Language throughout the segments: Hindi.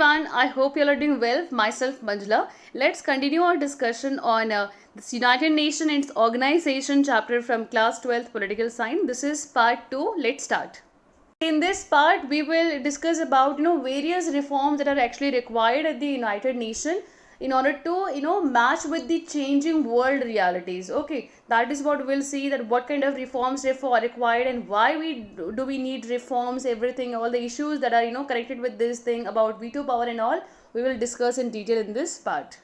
everyone, I hope you all are doing well. Myself Manjula. Let's continue our discussion on this United Nations and its organization chapter from class 12th political science. This is part 2. Let's start. In this part, we will discuss about various reforms that are actually required at the United Nations in order to match with the changing world realities. Okay, that is what we'll see, that what kind of reforms are required and why do we need reforms, everything, all the issues that are connected with this thing about veto power and all, we will discuss in detail in this part.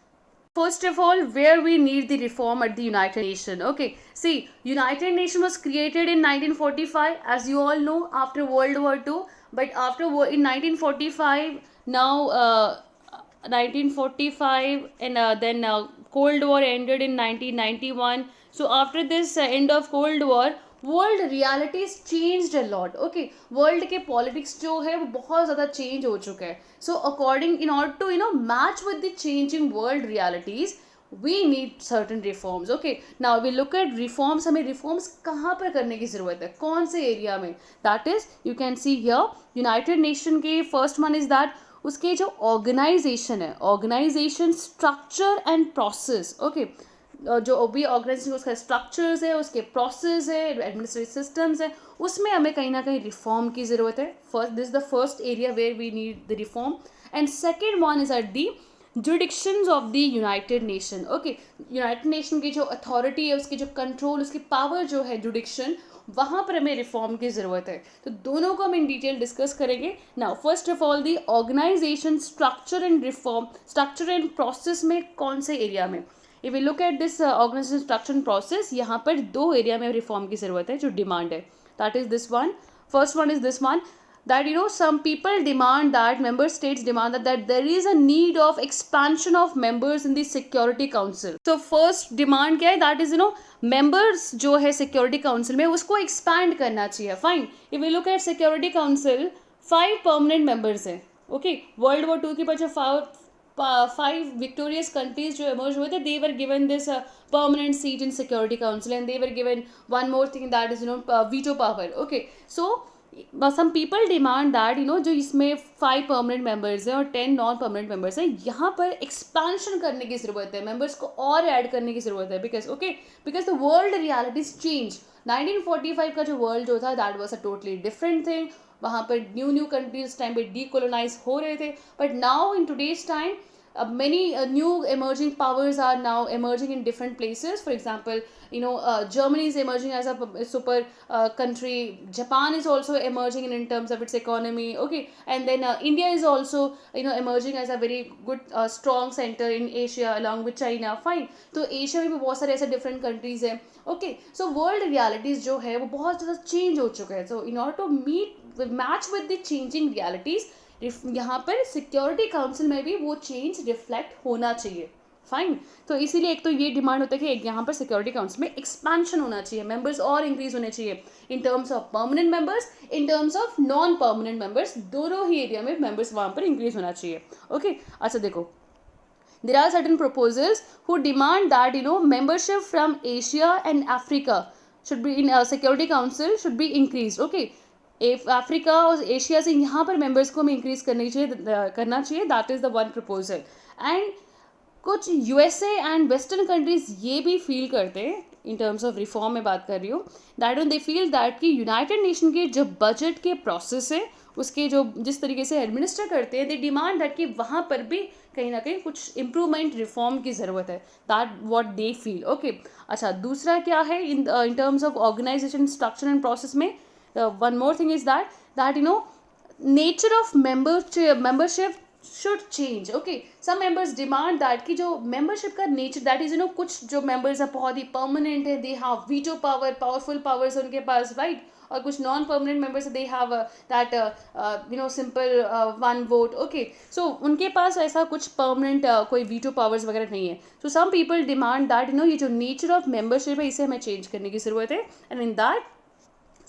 First of all, where we need the reform at the United Nations. Okay, see, United Nations was created in 1945, as you all know, after World War II. But in 1945, now 1945, and then Cold War ended in 1991. So after this end of Cold War, world realities changed a lot. Okay, world के पॉलिटिक्स जो है वो बहुत ज़्यादा चेंज हो चुका है. So according in order to match with the changing world realities we need certain reforms. Okay, now we look at reforms. हमें रिफॉर्म्स कहाँ पर करने की ज़रूरत है, कौन से एरिया में? That is you can see here United Nation के फर्स्ट वन इज दैट उसके जो ऑर्गेनाइजेशन है, organisation structure and process. Okay, जो भी ऑर्गेनाइजेशन उसका स्ट्रक्चर्स है, उसके प्रोसेस है, एडमिनिस्ट्रेटिव सिस्टम्स है, उसमें हमें कहीं ना कहीं रिफॉर्म की ज़रूरत है. First, this the first area where we need the reform. And second one is at the jurisdictions of the United Nation. Okay, United Nation की जो अथॉरिटी है, उसकी जो कंट्रोल, उसकी पावर जो है जुडिक्शन, वहाँ पर हमें रिफॉर्म की ज़रूरत है. तो दोनों को हम इन डिटेल डिस्कस करेंगे. Now first of all the organisation structure and reform, structure and process में कौन से एरिया में? If we look at this organisation structure and process, यहाँ पर दो एरिया में रिफॉर्म की ज़रूरत है जो डिमांड है. That is this one. First one is this one, that some people demand that member states demand that there is a need of expansion of members in the security council. So first demand क्या है? that is members जो है security council में उसको expand करना चाहिए. fine, if we look at security council, 5 permanent members हैं. okay, World War II के बाद जो 5 victorious countries जो emerge हुए थे, they were given this permanent seat in security council, and they were given one more thing, that is veto power. okay, so some people demand that जो इसमें 5 परमानेंट मेंबर्स हैं और 10 नॉन परमानेंट मेंबर्स हैं, यहाँ पर एक्सपेंशन करने की ज़रूरत है, मेंबर्स को और ऐड करने की ज़रूरत है. Because the world realities change. 1945 का जो वर्ल्ड जो था, that was a totally different thing. वहाँ पर न्यू कंट्रीज टाइम पे डीकोलोनाइज हो रहे थे. But now in today's time many new emerging powers are now emerging in different places. For example, Germany is emerging as a super country. Japan is also emerging in terms of its economy. Okay, and then India is also emerging as a very good strong center in Asia along with China. Fine, तो एशिया में भी बहुत सारे ऐसे डिफरेंट कंट्रीज हैं. ओके, सो वर्ल्ड रियलिटीज़ जो है वो बहुत ज़्यादा चेंज हो चुका है. So in order to match with the changing realities, यहाँ पर सिक्योरिटी काउंसिल में भी वो चेंज रिफ्लेक्ट होना चाहिए. फाइन, तो इसीलिए एक तो ये डिमांड होता है कि यहाँ पर सिक्योरिटी काउंसिल में एक्सपेंशन होना चाहिए, मेंबर्स और इंक्रीज होने चाहिए इन terms of permanent members, in terms of non permanent members, दोनों ही एरिया में मेंबर्स वहाँ पर इंक्रीज होना चाहिए. ओके, अच्छा देखो, there are certain proposals who demand that membership from Asia and Africa should be in security council should be increased. okay, Africa और एशिया से यहाँ पर मेंबर्स को हमें इंक्रीज करना चाहिए. That is the one proposal. And कुछ यूएसए एंड वेस्टर्न कंट्रीज ये भी फील करते हैं, इन टर्म्स ऑफ रिफॉर्म में बात कर रही हूँ, दैट दे फील दैट कि यूनाइटेड नेशन के जो बजट के प्रोसेस है, उसके जो जिस तरीके से एडमिनिस्टर करते हैं, दे डिमांड दैट कि वहाँ पर भी कहीं ना कहीं कुछ इम्प्रूवमेंट रिफॉर्म की ज़रूरत है. That what they feel. Okay, अच्छा दूसरा क्या है in terms of organisation structure and process में? One more thing is that nature of membership should change. okay, some members demand that कि जो membership का nature, that is कुछ जो members है बहुत ही permanent है, they have veto power, powerful powers उनके पास, right? और कुछ non permanent members they have that simple one vote. Okay, so उनके पास ऐसा कुछ परमानेंट कोई वीटो पावर्स वगैरह नहीं है. सो सम पीपल डिमांड दैट ये जो नेचर ऑफ मेंबरशिप है, इसे हमें चेंज करने की ज़रूरत है. And in that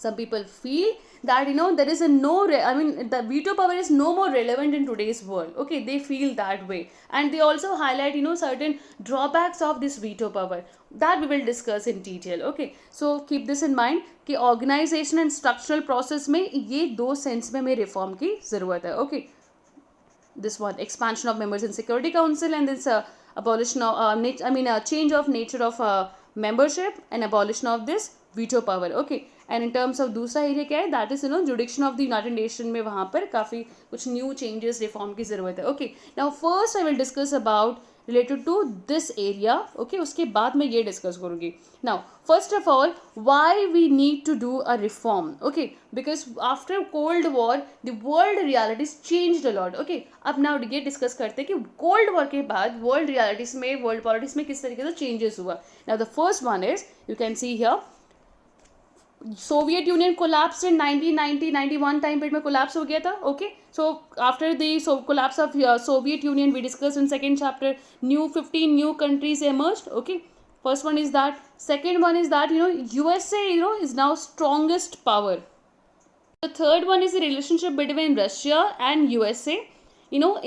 some people feel that there is the veto power is no more relevant in today's world. okay, they feel that way, and they also highlight certain drawbacks of this veto power that we will discuss in detail. okay, so keep this in mind कि organization and structural process में ये दो sense में हमें reform की ज़रूरत है. okay, this one expansion of members in Security Council, and this abolition of change of nature of membership and abolition of this veto power. Okay, and in terms of दूसरा एरिया क्या है, that is जुडिक्शन of the United nation में वहाँ पर काफ़ी कुछ न्यू चेंजेस रिफॉर्म की ज़रूरत है. Okay, now first I will discuss about related to this area. Okay, उसके बाद मैं ये डिस्कस करूँगी. Now first of all, why we need to do a reform. Okay, because after cold war the world realities changed a lot. Okay, अब नाउ ये डिस्कस करते हैं कि कोल्ड वॉर के बाद वर्ल्ड रियलिटीज में, वर्ल्ड पॉलिटिक्स में किस तरीके से चेंजेस हुआ. Now the first one is, you can see here, Soviet Union collapse in 1990-91 time period में कोलैप्स हो गया था. Okay, so after the collapse of Soviet Union we discuss in second chapter, new 15 new countries emerged. Okay, first one is that. Second one is that USA is now strongest power. The third one is the relationship between Russia and USA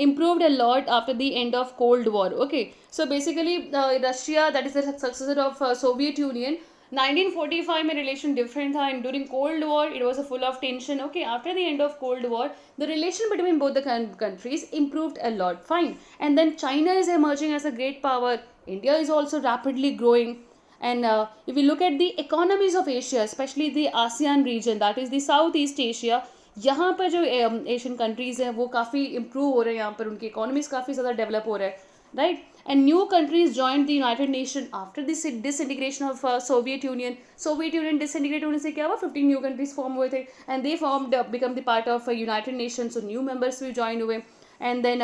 improved a lot after the end of Cold War. Okay, so basically Russia, that is the successor of Soviet Union, 1945 में relation different था, and during Cold War it was a full of tension. Okay, after the end of Cold War the relation between both the countries improved a lot. Fine, and then China is emerging as a great power. India is also rapidly growing. And if we look at the economies of Asia, especially the ASEAN region, that is the Southeast Asia, यहाँ पर जो एशियन कंट्रीज हैं वो काफ़ी इम्प्रूव हो रहे हैं, यहाँ पर उनकी इकोनॉमीज काफ़ी ज़्यादा डेवलप हो रहा है, right. And new countries joined the United nation after this disintegration of Soviet union. Soviet union disintegrate होने से क्या हुआ, 15 न्यू कंट्रीज फॉर्म हुए थे, and they formed become the part of United Nation. So new members भी ज्वाइन हुए. And then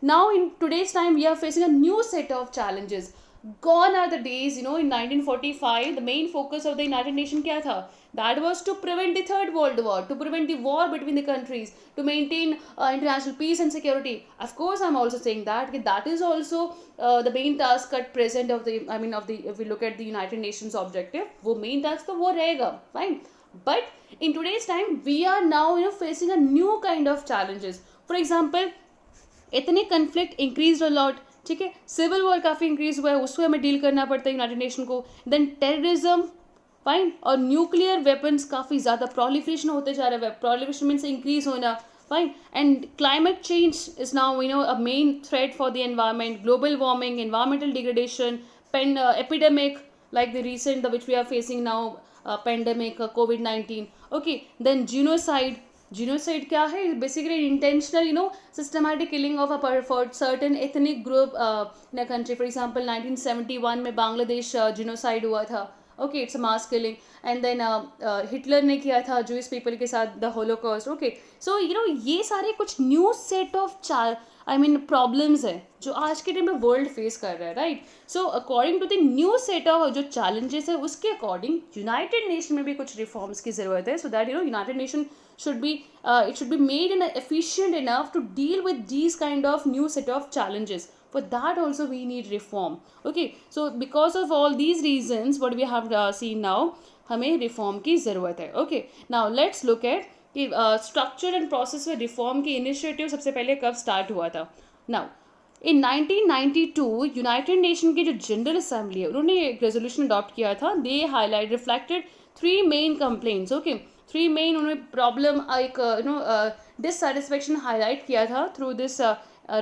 now in today's time we are facing a new set of challenges. Gone are the days, in 1945, the main focus of the United Nations क्या था? That was to prevent the Third World War, to prevent the war between the countries, to maintain international peace and security. Of course, I'm also saying that is also the main task at present of the, if we look at the United Nations objective, वो main task तो वो रहेगा, fine. But in today's time, we are now, facing a new kind of challenges. For example, इतने conflict increased a lot. ठीक है, सिविल वॉर काफ़ी इंक्रीज हुआ है, उसको हमें डील करना पड़ता है यूनाइटेड नेशन को. देन टेररिज्म, फाइन, और न्यूक्लियर वेपन्स काफ़ी ज़्यादा प्रोलिफरेशन होते जा रहा है. प्रोलिफरेशन मीन्स इंक्रीज होना, fine. And climate change is now a main threat for the environment. Global warming, environmental degradation, epidemic like the recent which we are facing now, pandemic, COVID-19. Okay, then genocide. Genocide क्या है? Basically intentional, systematic killing of a certain ethnic group in a country. For example, 1971 में बांग्लादेश genocide हुआ था. Okay, it's a mass killing. And then Hitler ने किया था Jewish people के साथ the Holocaust. Okay, so ये सारे कुछ new set of प्रॉब्लम्स है जो आज के टाइम में वर्ल्ड फेस कर रहा है, right. So according to the new set of जो चैलेंजेस है उसके अकॉर्डिंग यूनाइटेड नेशन में भी कुछ रिफॉर्म्स की ज़रूरत है, so that United nation should be it should be made in efficient enough to deal with these kind of new set of challenges. For that also we need reform. Okay, so because of all these reasons what we have seen now, हमें रिफॉर्म की ज़रूरत है. Okay, now let's look eight कि स्ट्रक्चर एंड प्रोसेस में रिफॉर्म की इनिशिएटिव सबसे पहले कब स्टार्ट हुआ था. नाउ इन 1992 यूनाइटेड नेशन की जो जनरल असेंबली है उन्होंने एक रेजोल्यूशन अडॉप्ट किया था. They highlight reflected 3 main complaints. Okay, 3 main उन्होंने प्रॉब्लम एक डिससेटिस्फेक्शन हाईलाइट किया था through this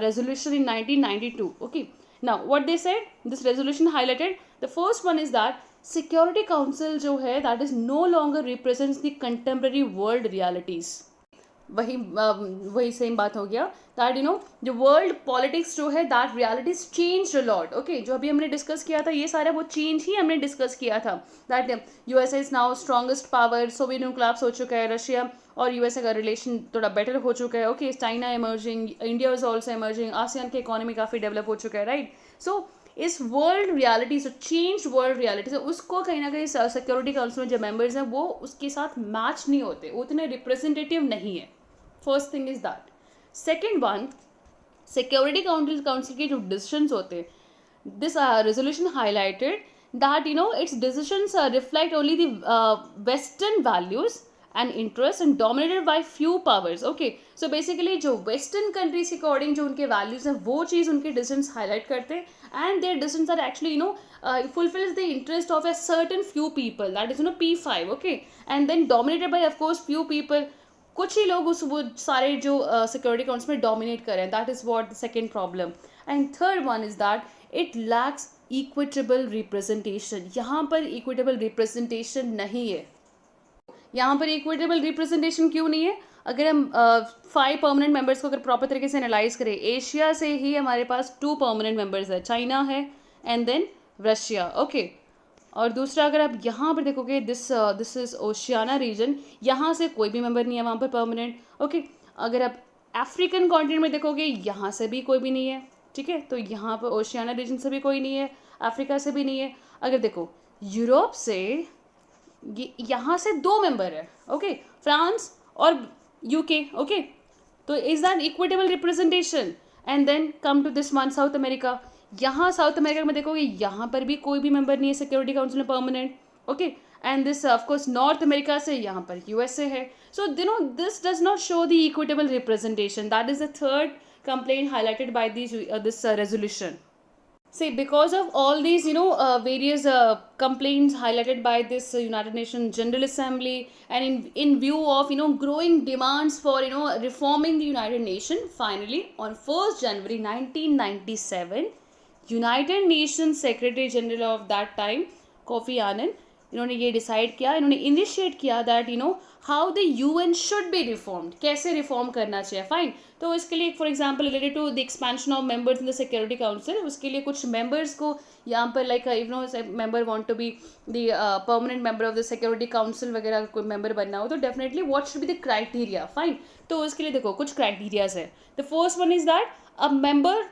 resolution in 1992. Okay, now what they said, this resolution highlighted the first one is that security council जो है that is no longer represents the contemporary world realities. वही सेम बात हो गया दैट जो वर्ल्ड पॉलिटिक्स जो है that realities change a lot. Okay, जो अभी हमने डिस्कस किया था ये सारा वो चेंज ही हमने डिस्कस किया था. That USA is now strongest power, Soviet Union collapse हो चुका है, रशिया और USA का रिलेशन थोड़ा बेटर हो चुका है. Okay, China emerging, India is also emerging, ASEAN की इकोनॉमी काफ़ी डेवलप हो चुका है, राइट. सो इस वर्ल्ड रियलिटी जो चेंज वर्ल्ड रियलिटी से उसको कहीं ना कहीं सिक्योरिटी काउंसिल में जो मेंबर्स हैं वो उसके साथ मैच नहीं होते, उतने रिप्रेजेंटेटिव नहीं है. First thing is that. Second one, security council के जो डिसीजंस होते हैं, this resolution highlighted that it's decisions reflect only the western values and interest and dominated by few powers. Okay, so basically जो western countries के according जो उनके values हैं वो चीज़ उनके decisions highlight करते हैं, and their decisions are actually fulfills the interest of a certain few people, that is P5. Okay, and then dominated by of course few people. कुछ ही लोग उस वो सारे जो सिक्योरिटी काउंसिल में डोमिनेट करें, that is what the second problem. And third one is that it lacks equitable representation. यहाँ पर इक्विटेबल रिप्रेजेंटेशन नहीं है. यहाँ पर इक्विटेबल रिप्रेजेंटेशन क्यों नहीं है? अगर हम 5 परमानेंट मेंबर्स को अगर प्रॉपर तरीके से एनालाइज करें, एशिया से ही हमारे पास 2 परमानेंट मेंबर्स है, चाइना है एंड देन रशिया. ओके, और दूसरा अगर आप यहाँ पर देखोगे, दिस इज ओशियाना रीजन, यहाँ से कोई भी मेंबर नहीं है वहाँ पर परमानेंट. ओके, अगर आप अफ्रीकन कॉन्टिनेंट में देखोगे, यहाँ से भी कोई भी नहीं है. ठीक है, तो यहाँ पर ओशियाना रीजन से भी कोई नहीं है, अफ्रीका से भी नहीं है. अगर देखो यूरोप से यहाँ से 2 मेंबर है. ओके, फ्रांस और यूके. ओके, तो is that equitable representation? And then come to this one, South America. यहाँ साउथ अमेरिका में देखोगे, यहाँ पर भी कोई भी मेंबर नहीं है सिक्योरिटी काउंसिल में permanent. Okay, and this of course north America से यहाँ पर यूएसए है. So you know this does not show the equitable representation. That is the third complaint highlighted by this resolution. See, because of all these, various complaints highlighted by this United Nations General Assembly, and in view of, growing demands for, reforming the United Nations, finally, on 1st January 1997, United Nations Secretary General of that time, Kofi Annan, इन्होंने ये डिसाइड किया, इन्होंने इनिशिएट किया that how the UN should be reformed, कैसे रिफॉर्म करना चाहिए. फाइन, तो इसके लिए for example related to the expansion of members in the Security Council, उसके लिए कुछ मेंबर्स को यहाँ पर like member want to be the permanent member of the Security Council वगैरह कोई मेंबर बनना हो, तो definitely what should be the criteria. Fine, तो उसके लिए देखो कुछ क्राइटेरियाज है. The first one is that a member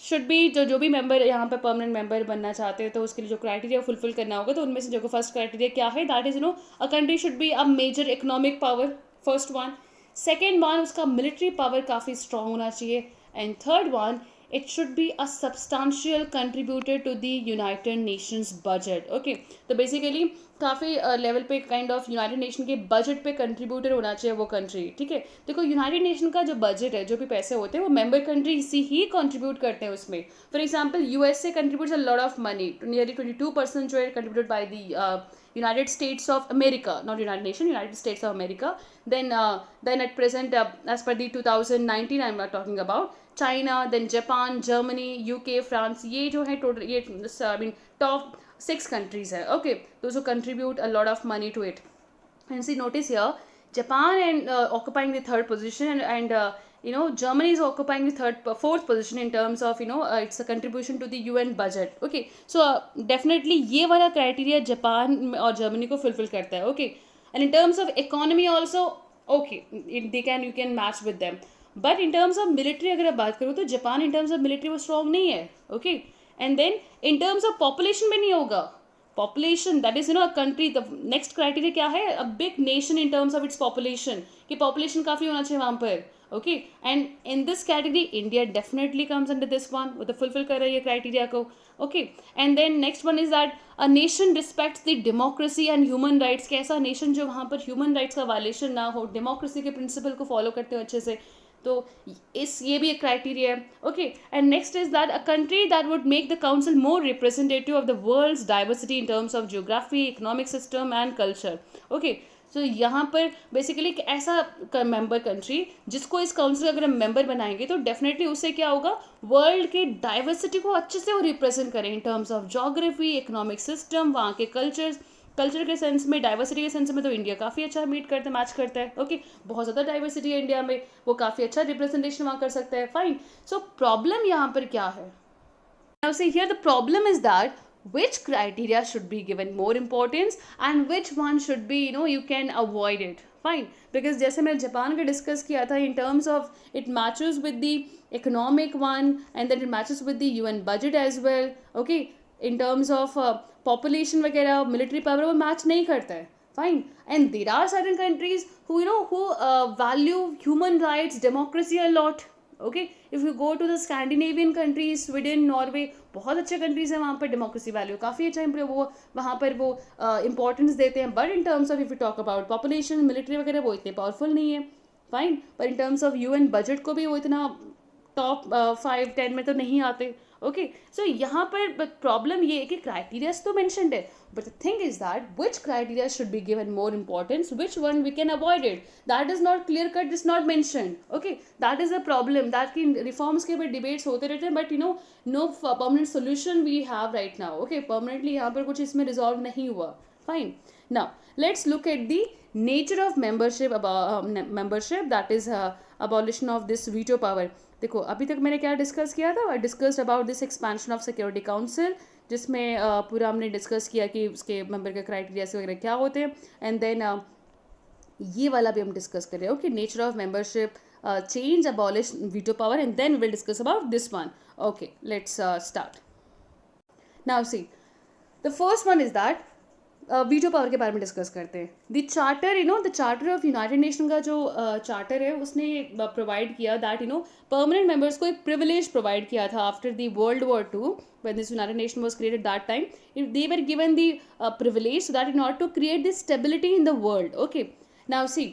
should be, जो भी मेंबर यहाँ पे परमानेंट मेंबर बनना चाहते हैं, तो उसके लिए जो क्राइटेरिया फुलफिल करना होगा, तो उनमें से जो फर्स्ट क्राइटेरिया क्या है, that is a country should be a major economic power, first one. Second one, उसका मिलिट्री पावर काफ़ी स्ट्रांग होना चाहिए. And third one, it should be a substantial contributor to the United Nations budget. Okay, तो बेसिकली काफ़ी लेवल पे काइंड ऑफ यूनाइटेड नेशन के बजट पे कंट्रीब्यूटर होना चाहिए वो कंट्री. ठीक है, देखो यूनाइटेड नेशन का जो बजट है, जो भी पैसे होते हैं, वो मेंबर कंट्री से ही कंट्रीब्यूट करते हैं उसमें. For example USA contributes a lot of money, nearly 22% जो है contributed by the United States of America, not United Nation, United States of America. Then at present, as per the 2019, I'm not talking about China, then Japan, Germany, UK, France. ये जो है total, ये I mean top 6 countries है. Okay, those who contribute a lot of money to it. And see, notice here, Japan and occupying the third position, and Germany is occupying the fourth position in terms of its a contribution to the UN budget. Okay, so definitely ये वाला criteria जापान और जर्मनी को fulfill करता है. Okay, and in terms of economy also, okay, you can match with them. But in terms of military अगर आप बात करो, तो Japan in terms of military वो strong नहीं है. Okay, and then in terms of population में नहीं होगा. Population, that is a country, the next criteria क्या है, a big nation in terms of its population, कि population काफ़ी होना चाहिए वहाँ पर. Okay, and in this category India definitely comes under this one, वो तो fulfill कर रही है criteria को. Okay, and then next one is that a nation respects the democracy and human rights. कैसा nation जो वहाँ पर human rights का violation ना हो, democracy के principle को follow करते हो अच्छे से, तो ये भी एक क्राइटेरिया है. Okay, and next is that a country that would make the council more representative of the world's diversity in terms of geography, economic system and culture. Okay, तो यहाँ पर बेसिकली एक ऐसा मेंबर कंट्री जिसको इस काउंसिल अगर हम मेंबर बनाएंगे, तो डेफिनेटली उससे क्या होगा, वर्ल्ड के डाइवर्सिटी को अच्छे से वो रिप्रेजेंट करें इन terms of geography, economic system, वहाँ के कल्चर के सेंस में, डाइवर्सिटी के सेंस में, तो इंडिया काफ़ी अच्छा मैच करता है. ओके, बहुत ज़्यादा डाइवर्सिटी है इंडिया में, वो काफ़ी अच्छा रिप्रेजेंटेशन वहाँ कर सकता है. फाइन, सो प्रॉब्लम यहाँ पर क्या है? Now see here, the problem is that which criteria should be given more importance and which one should be, you can avoid it. Fine, because जैसे मैंने जापान का डिस्कस किया था, in terms of it matches with the economic one, and then it matches with the UN budget as well. Okay, in terms of population वगैरह, military power, वो मैच नहीं करता है. Fine, and there are certain countries who value human rights, democracy a lot. Okay, if you go to the Scandinavian countries, Sweden, Norway, बहुत अच्छे कंट्रीज हैं, वहाँ पर डेमोक्रेसी वैल्यू काफ़ी अच्छा वो वहाँ पर वो इंपॉर्टेंस देते हैं. But in terms of if you talk about population, military वगैरह, वो इतने पावरफुल नहीं है. फाइन, पर इन टर्म्स ऑफ यूएन बजट को भी वो इतना टॉप 5-10 में तो नहीं आते. ओके, सो यहाँ पर प्रॉब्लम ये है कि क्राइटेरियाज तो मेंशन्ड है, but the thing is that which criteria should be given more importance, which one we can avoid it, that is not clear cut, is not mentioned. Okay, that is a problem, that की रिफॉर्म्स के ऊपर डिबेट्स होते रहते हैं, but no permanent solution we have right now. Okay, permanently यहाँ पर कुछ इसमें रिजॉल्व नहीं हुआ. Fine. Now let's look at the nature of membership, that is abolition of this veto power. देखो अभी तक मैंने क्या डिस्कस किया था, I discussed about this expansion of security council, जिसमें पूरा हमने डिस्कस किया कि उसके मेंबर के क्राइटेरिया वगैरह क्या होते हैं, एंड देन ये वाला भी हम डिस्कस कर रहे हैं. Okay, nature of membership, change, abolish veto power, and then will discuss about this one. Okay, let's start. Now see, the first one is that veto power के बारे में डिस्कस करते हैं. The charter, the charter of United Nation का जो चार्टर है उसने प्रोवाइड किया दैट परमानेंट मेंबर्स को एक प्रिविलेज प्रोवाइड किया था after the world war two, when this United Nation was created that time. They were given the privilege so that in order to create this stability in the world. Okay, now see,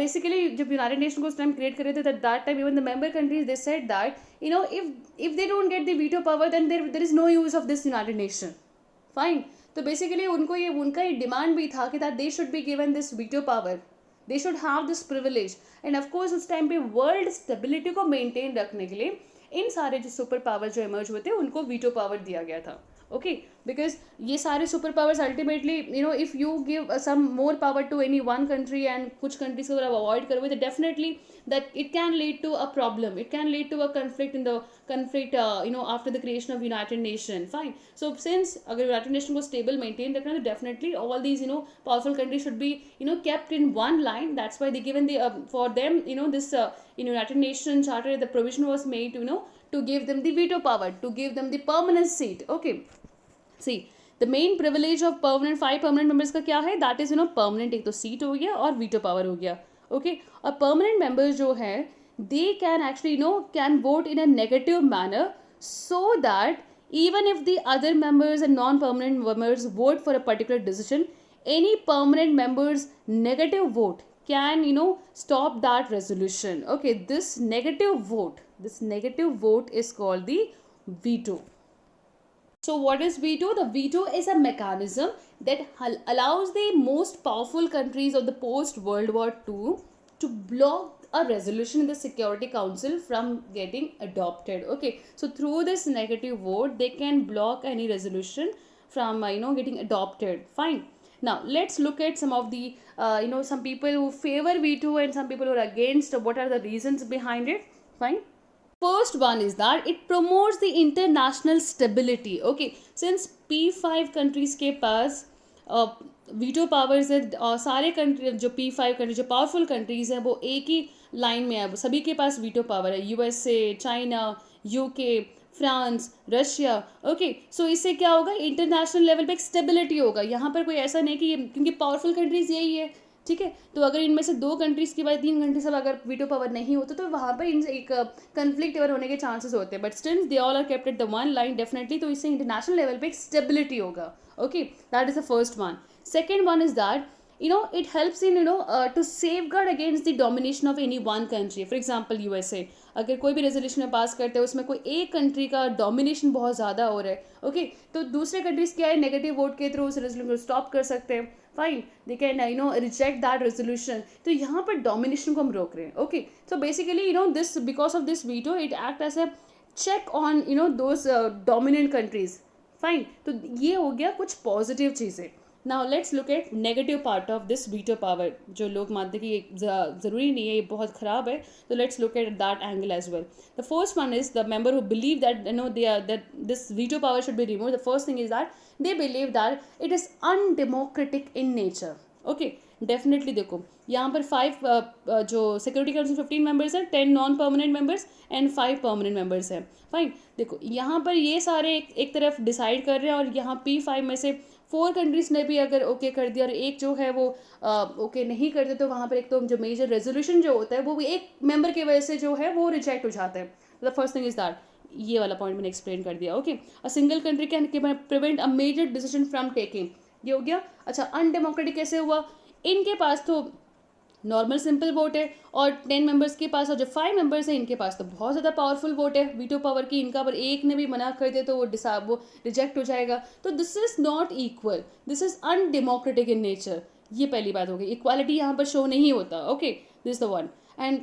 basically जब यूनाइटेड नेशन को उस टाइम क्रिएट कर रहे थे, that time even the member countries they said that if they don't get the veto power then there is no use of this United Nation. Fine. तो बेसिकली उनका ये डिमांड भी था कि that they should be given this veto power, they should have this privilege. And of course उस टाइम पे वर्ल्ड स्टेबिलिटी को मेंटेन रखने के लिए इन सारे जो सुपर पावर जो इमर्ज हुए थे उनको वीटो पावर दिया गया था. ओके, बिकॉज ये सारे super powers ultimately if you give some more power to any one country and कुछ कंट्रीज को अगर आप अवॉइड करोगे तो definitely that it can lead to a problem, it can lead to a conflict after the creation of United Nation. Fine. So since अगर United Nation को stable maintain रखना है तो definitely all these powerful countries should be kept in one line. That's why they given the for them this in United Nation Charter the provision was made to give them the veto power, to give them the permanent seat. Okay, see, the main privilege of five permanent members का क्या है, that is permanent, एक तो seat हो गया और veto power हो गया. ओके, और परमानेंट मेंबर्स जो है they can actually can vote in a negative manner so that even if the other members and non-permanent members vote for a particular decision, any permanent members negative vote can stop that resolution. Okay, this negative vote is called the veto. So what is veto? The veto is a mechanism that allows the most powerful countries of the post-World War II to block a resolution in the Security Council from getting adopted. Okay, so through this negative vote, they can block any resolution from getting adopted. Fine. Now let's look at some of the some people who favor veto and some people who are against. What are the reasons behind it? Fine. First one is that it promotes the international stability. Okay, since P5 countries के पास वीटो पावर्स है, सारे कंट्री जो P5 कंट्री जो पावरफुल कंट्रीज हैं वो एक ही लाइन में है, सभी के पास वीटो पावर है. USA, China, UK, France, Russia. Okay, so इससे क्या होगा, इंटरनेशनल लेवल पे एक स्टेबिलिटी होगा. यहाँ पर कोई ऐसा नहीं कि क्योंकि पावरफुल कंट्रीज यही है, ठीक है, तो अगर इनमें से 2 कंट्रीज़ के बाद 3 कंट्रीज अब अगर वीटो पावर नहीं होता तो वहाँ पर इनसे एक कंफ्लिक्ट एवर होने के चांसेस होते हैं. But still they all are kept at the one line definitely, तो इससे इंटरनेशनल लेवल पे एक स्टेबिलिटी होगा. Okay, that is the first one. Second one is that it helps in to safeguard against the domination of any one country. For example USA, अगर कोई भी रेजोल्यूशन में पास करते हैं उसमें कोई एक कंट्री का डोमिनेशन बहुत ज़्यादा हो रहा है, ओके, तो दूसरे कंट्रीज क्या है, नेगेटिव वोट के थ्रू उस रेजोल्यूशन को स्टॉप कर सकते हैं. Fine, they can reject that resolution. तो यहाँ पर डोमिनेशन को हम रोक रहे हैं. Okay, so basically this because of this veto it act as a check on those dominant countries. Fine, तो ये हो गया कुछ पॉजिटिव चीज़ें. Now let's look at negative part of this veto power, जो लोग मानते हैं कि ये ज़रूरी नहीं है, ये बहुत ख़राब है. तो let's look at that angle as well. The first one is the member who believe that that this veto power should be removed. The first thing is that they believe that it is undemocratic in nature. Okay, definitely देखो यहाँ पर 5 जो सिक्योरिटी काउंसिल 15 मेंबर्स हैं, 10 non permanent members and 5 permanent members हैं. फाइन, देखो यहाँ पर ये सारे एक तरफ डिसाइड कर रहे हैं और यहाँ P5 में से 4 कंट्रीज़ ने भी अगर ओके कर दिया और एक जो है वो ओके नहीं करते, तो वहाँ पर एक तो जो मेजर रेजोल्यूशन जो होता है वो एक मेंबर की वजह से जो है वो रिजेक्ट हो जाता है. The first thing is that, ये वाला पॉइंट मैंने एक्सप्लेन कर दिया. Okay, a single country can prevent a major decision from taking, ये हो गया. अच्छा, अनडेमोक्रेटिक कैसे हुआ, इनके पास तो नॉर्मल सिंपल वोट है, और 10 मेंबर्स के पास और जो 5 मेंबर्स हैं इनके पास तो बहुत ज़्यादा पावरफुल वोट है वीटो पावर की, इनका पर एक ने भी मना कर दे तो वो रिजेक्ट हो जाएगा। तो this is not equal, this is undemocratic in nature. ये पहली बात हो गई, इक्वालिटी यहाँ पर शो नहीं होता। Okay, this the one. And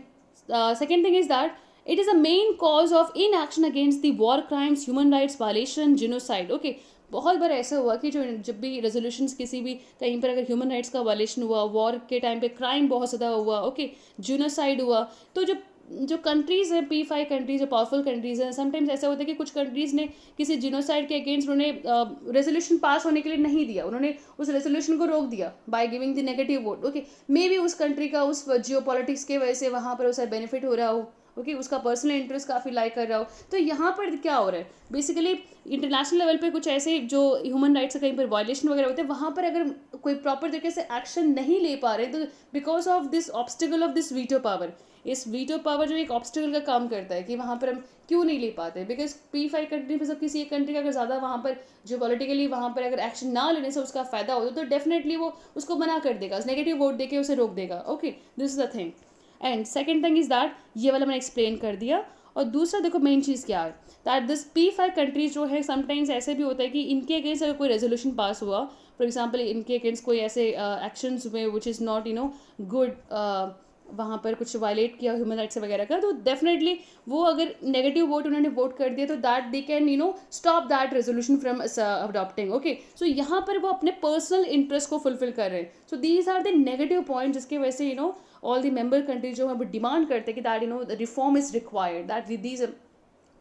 second thing is that it is a main cause of in action against the war crimes, human rights violation, genocide. Okay, बहुत बार ऐसा हुआ कि जो जब भी रेजोल्यूशंस किसी भी कहीं पर अगर ह्यूमन राइट्स का वायलेशन हुआ, वॉर के टाइम पे क्राइम बहुत ज़्यादा हुआ, ओके, जिनोसाइड हुआ, तो जो कंट्रीज़ हैं, P5 कंट्रीज, जो पावरफुल कंट्रीज़ हैं, समटाइम्स ऐसा होता है कि कुछ कंट्रीज़ ने किसी जिनोसाइड के अगेंस्ट उन्होंने रेजोल्यूशन पास होने के लिए नहीं दिया, उन्होंने उस रेजोल्यूशन को रोक दिया by giving the negative vote. Okay, may be उस कंट्री का उस जियो पॉलिटिक्स के वजह से वहाँ पर उसे बेनिफिट हो रहा हो, ओके, उसका पर्सनल इंटरेस्ट काफ़ी लाइक कर रहा हो। तो यहाँ पर क्या हो रहा है बेसिकली, इंटरनेशनल लेवल पे कुछ ऐसे जो ह्यूमन राइट्स का कहीं पर वायलेशन वगैरह होते हैं, वहाँ पर अगर कोई प्रॉपर तरीके से एक्शन नहीं ले पा रहे, तो because of this obstacle of this veto power, इस वीटो पावर जो एक ऑब्स्टिकल का काम करता है कि वहाँ पर हम क्यों नहीं ले पाते, बिकॉज P5 कंट्री में सब किसी एक कंट्री का अगर ज़्यादा वहाँ पर जो पॉलिटिकली वहाँ पर अगर एक्शन ना लेने से उसका फ़ायदा होता तो डेफिनेटली वो उसको मना कर देगा, नेगेटिव वोट देके उसे रोक देगा। Okay, this is the thing. And second thing is that, ये वाला मैंने एक्सप्लेन कर दिया। और दूसरा देखो मेन चीज़ क्या है, दैट दिस P5 कंट्रीज जो है समटाइम्स ऐसे भी होता है कि इनके अगेंस्ट अगर कोई रेजोल्यूशन पास हुआ, फॉर एग्जाम्पल इनके अगेंस्ट कोई ऐसे एक्शंस हुए विच इज़ नॉट गुड, वहाँ पर कुछ वायलेट किया ह्यूमन राइट्स वगैरह का, तो डेफिनेटली वो अगर नेगेटिव वोट उन्होंने वोट कर दिया तो that they can stop that resolution from adopting. Okay, so यहाँ पर वो अपने पर्सनल इंटरेस्ट को फुलफिल कर रहे हैं। So these are the negative point जिसकी वजह से ऑल द मेंबर कंट्रीज जो है वो डिमांड करते हैं कि that reform is required, that these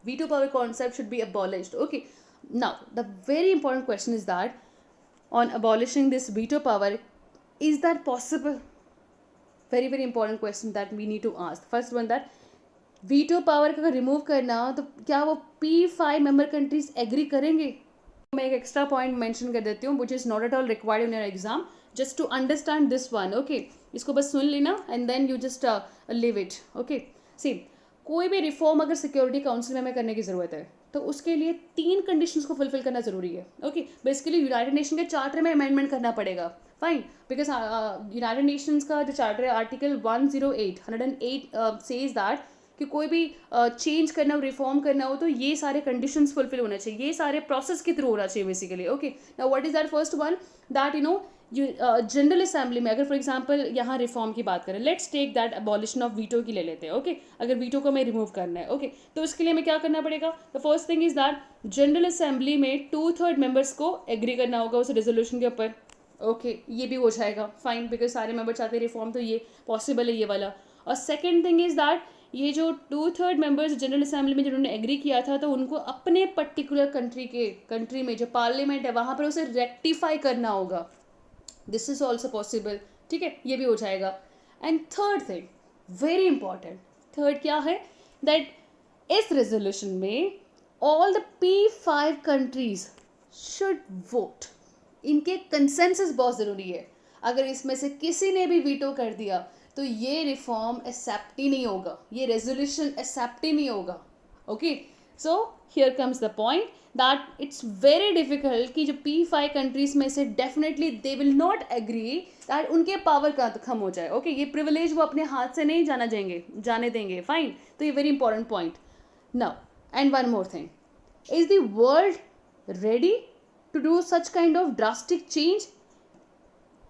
veto power concept should be abolished. Okay, now the very important question is that on abolishing this veto power, is that possible? Very very important question that we need to ask. First one, that veto power का रिमूव करना तो क्या वो P5 मेंबर कंट्रीज एग्री करेंगे? मैं एक एक्स्ट्रा पॉइंट मेंशन कर देती हूँ which is not at all required in your exam, just to understand this one. Okay, इसको बस सुन लेना and then you just leave it. Okay, see, कोई भी रिफॉर्म अगर सिक्योरिटी काउंसिल में हमें करने की ज़रूरत है तो उसके लिए 3 कंडीशंस को फुलफिल करना ज़रूरी है। ओके, बेसिकली यूनाइटेड नेशन के चार्टर में अमेंडमेंट करना पड़ेगा, फाइन, बिकॉज यूनाइटेड नेशंस का जो चार्टर है आर्टिकल 108 सेज दैट कि कोई भी चेंज करना हो, रिफॉर्म करना हो तो ये सारे कंडीशंस फुलफिल होने चाहिए, ये सारे प्रोसेस के थ्रू होना चाहिए basically. Okay, now what is that first one, that General Assembly में अगर फॉर एग्जांपल यहाँ रिफॉर्म की बात करें, let's take that abolition of veto की ले लेते हैं। ओके, अगर वीटो को हमें रिमूव करना है, ओके, तो उसके लिए हमें क्या करना पड़ेगा? The first thing is that General Assembly में 2/3 मेंबर्स को एग्री करना होगा उस रेजोल्यूशन के ऊपर। ओके, ये भी हो जाएगा, फाइन, बिकॉज सारे मेंबर चाहते हैं रिफॉर्म, तो ये पॉसिबल है ये वाला। और सेकेंड थिंग इज दैट ये जो 2/3 मेंबर्स जनरल असेंबली में जिन्होंने एग्री किया था, तो उनको अपने पर्टिकुलर कंट्री में जो पार्लियामेंट है वहाँ पर उसे रेक्टिफाई करना होगा। दिस इज ऑल्सो पॉसिबल, ठीक है, ये भी हो जाएगा। And third thing, very important, third क्या है, दैट इस रेजोल्यूशन में all the P5 countries should vote, इनके कंसेंसस बहुत ज़रूरी है। अगर इसमें से किसी ने भी वीटो कर दिया तो ये रिफॉर्म एक्सेप्ट ही नहीं होगा, ये रेजोल्यूशन एक्सेप्ट ही नहीं होगा। Okay, so here comes the point that it's very difficult कि जो P5 कंट्रीज में से definitely they will not agree that उनके पावर का कम हो जाए। ओके, ये प्रिविलेज वो अपने हाथ से नहीं जाने देंगे, फाइन, तो ये very important point. Now and one more thing, is the world ready to do such kind of drastic change?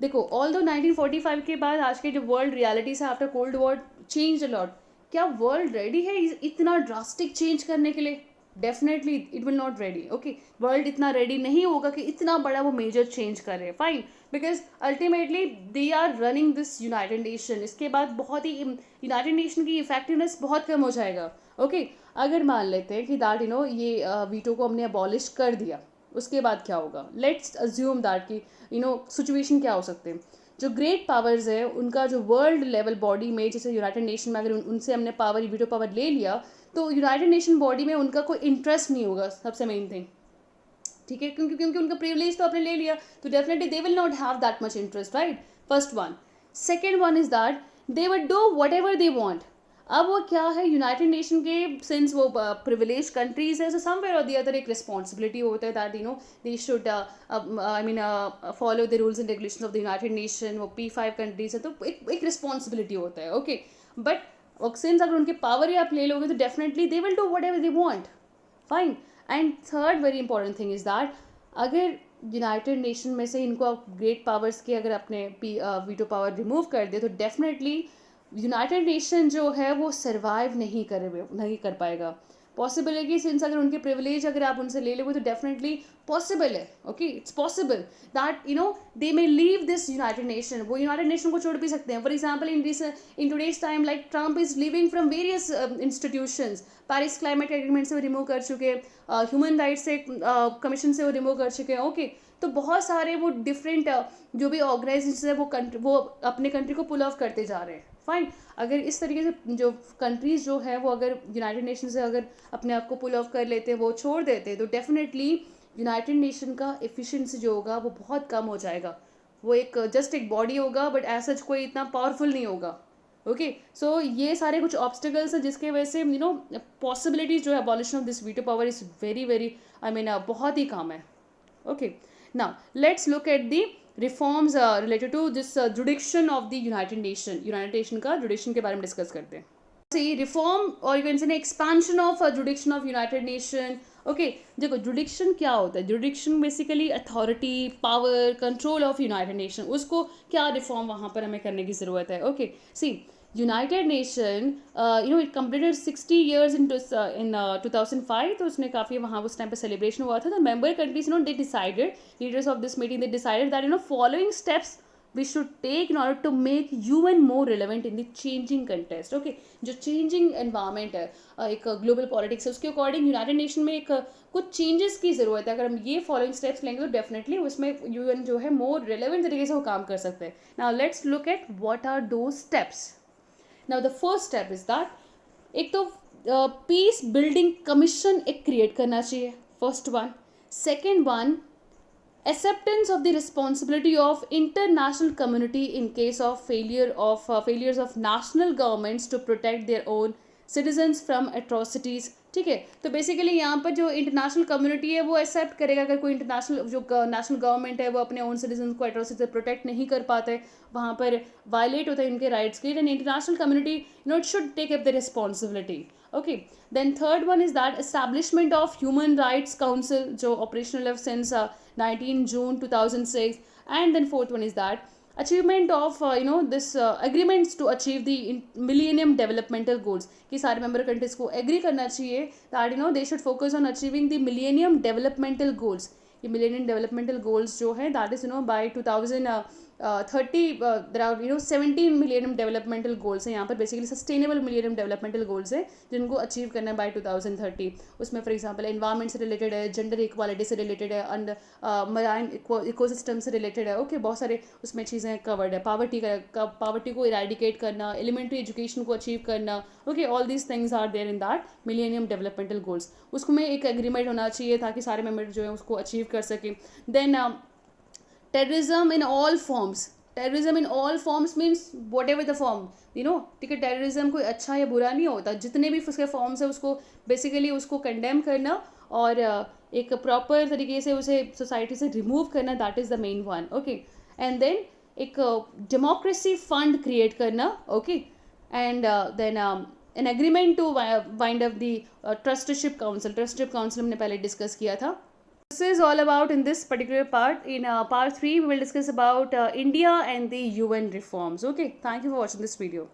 देखो, ऑल्दो 1945 के बाद आज के जो वर्ल्ड रियलिटी से after cold war change a lot, क्या वर्ल्ड रेडी है इतना ड्रास्टिक चेंज करने के लिए? Definitely it will not ready. Okay, world इतना रेडी नहीं होगा कि इतना बड़ा वो मेजर चेंज करे, fine, because ultimately they are running this United Nation. इसके बाद बहुत ही यूनाइटेड नेशन की इफेक्टिवनेस बहुत कम हो जाएगा। ओके, अगर मान लेते हैं कि दैट ये वीटो को हमने अबॉलिश कर दिया, उसके बाद क्या होगा? लेट्स अज्यूम दैट कि सिचुएशन क्या हो सकते हैं, जो ग्रेट पावर्स है उनका जो वर्ल्ड लेवल बॉडी में, जैसे यूनाइटेड नेशन में अगर उनसे हमने पावर, वीटो पावर ले लिया, तो यूनाइटेड नेशन बॉडी में उनका कोई इंटरेस्ट नहीं होगा, सबसे मेन थिंग, ठीक है, क्योंकि उनका प्रिविलेज तो आपने ले लिया, तो definitely they will not have that much interest, right? First one. Second one is that they will do what ever they want. अब वो क्या है, यूनाइटेड नेशन के सिंस वो प्रिविलेज कंट्रीज है, सो समवेयर और द अदर एक रिस्पॉन्सिबिलिटी होता है that they should I mean follow the rules and regulation of the United nation. वो P5 कंट्रीज है, तो एक रिस्पॉन्सिबिलिटी होता है, ओके। बट सिंस अगर उनके पावर ही आप ले लोगे तो definitely they will do what ever they want, fine. And third very important thing is that अगर यूनाइटेड नेशन में से इनको ग्रेट पावर्स के अगर अपने वीटो पावर रिमूव कर दे तो डेफिनेटली यूनाइटेड नेशन जो है वो सर्वाइव नहीं कर पाएगा। पॉसिबल है कि सिंस अगर उनके प्रिविलेज अगर आप उनसे ले लोगे तो डेफिनेटली पॉसिबल है, okay, it's possible that they may leave this United nation. वो यूनाइटेड नेशन को छोड़ भी सकते हैं। For example in today's time like Trump is living from various institutions. Paris climate agreement से वो रिमूव कर चुके, ह्यूमन राइट्स से कमीशन से वो रिमूव कर चुके हैं, ओके। तो बहुत सारे वो डिफरेंट जो भी ऑर्गेनाइजेशन है वो अपने कंट्री को पुल ऑफ करते जा रहे हैं, फाइन। अगर इस तरीके से जो कंट्रीज जो है वो अगर यूनाइटेड नेशन से अगर अपने आप को पुल ऑफ कर लेते हैं, वो छोड़ देते हैं, तो डेफिनेटली यूनाइटेड नेशन का एफिशिएंसी जो होगा वो बहुत कम हो जाएगा। वो एक जस्ट एक बॉडी होगा बट एज सच कोई इतना पावरफुल नहीं होगा, ओके। सो ये सारे कुछ ऑब्स्टिकल्स हैं जिसके वजह से पॉसिबिलिटीज जो है abolition of this veto power is very very I mean बहुत ही कम है, okay. Now let's look at the reforms related to this jurisdiction of the United Nation का जुडिक्शन के बारे में डिस्कस करते हैं। सी रिफॉर्म और you can say expansion of jurisdiction of United Nation, okay. देखो जुडिक्शन क्या होता है, jurisdiction basically authority, power, control of United Nation, उसको क्या रिफॉर्म वहाँ पर हमें करने की ज़रूरत है, okay. See United Nation it completed 60 years in 2005, तो उसने काफ़ी वहाँ उस टाइम पे सेलिब्रेशन हुआ था। तो member countries they decided, leaders of this meeting they decided that following steps we should take in order to make UN more relevant in the changing context, okay। जो changing environment है एक global politics है, उसके according यूनाइटेड नेशन में एक कुछ changes की ज़रूरत है। अगर हम ये following steps लेंगे तो definitely उसमें UN जो है more relevant तरीके से वो काम कर सकते हैं। Now let's look at what are those steps. Now the first step is that एक तो peace building commission एक create करना चाहिए, first one. Second one, acceptance of the responsibility of international community in case of failures of national governments to protect their own citizens from atrocities, ठीक है। तो बेसिकली यहाँ पर जो इंटरनेशनल कम्युनिटी है वो एक्सेप्ट करेगा अगर कोई इंटरनेशनल जो नेशनल गवर्नमेंट है वो अपने ओन सिटीजन को एट्रोसिटी से प्रोटेक्ट नहीं कर पाते, वहाँ पर वायलेट होता है उनके राइट्स के, and international community it should take up the responsibility, okay। Then third one is that establishment of Human Rights Council जो operational है since 19 June 2006, and then fourth one is that achievement of this agreements to achieve the Millennium Developmental Goals, कि सारे member countries को agree करना चाहिए that they should focus on achieving the Millennium Developmental Goals। ये Millennium Developmental Goals जो है that is by 2030 there are 17 Millennium Developmental Goals है यहाँ पर, basically sustainable Millennium Developmental Goals है जिनको अचीव करना है बाय 2030। उसमें फॉर एग्जांपल एनवायरनमेंट से रिलेटेड है, जेंडर इक्वालिटी से रिलेटेड है, एंड मराइन इकोसिस्टम से रिलेटेड है, ओके। बहुत सारे उसमें चीज़ें कवर्ड है। पावर्टी को इरेडिकेट करना, एलिमेंट्री एजुकेशन को अचीव करना, okay. All these things are there in that Millennium Developmental Goals। उसमें एक एग्रीमेंट होना चाहिए ताकि सारे मेंबर जो है उसको अचीव कर सकें। Then terrorism in all forms means whatever the form, ठीक है। टेररिज्म कोई अच्छा या बुरा नहीं होता, जितने भी उसके फॉर्म्स है उसको बेसिकली उसको कंडेम करना और एक प्रॉपर तरीके से उसे सोसाइटी से रिमूव करना, that is the main one, okay. And then एक डेमोक्रेसी फंड क्रिएट करना, okay. And then an agreement to wind up the trusteeship council हमने पहले डिस्कस किया था। This is all about in this particular part. In part 3 we will discuss about India and the UN reforms, okay। Thank you for watching this video.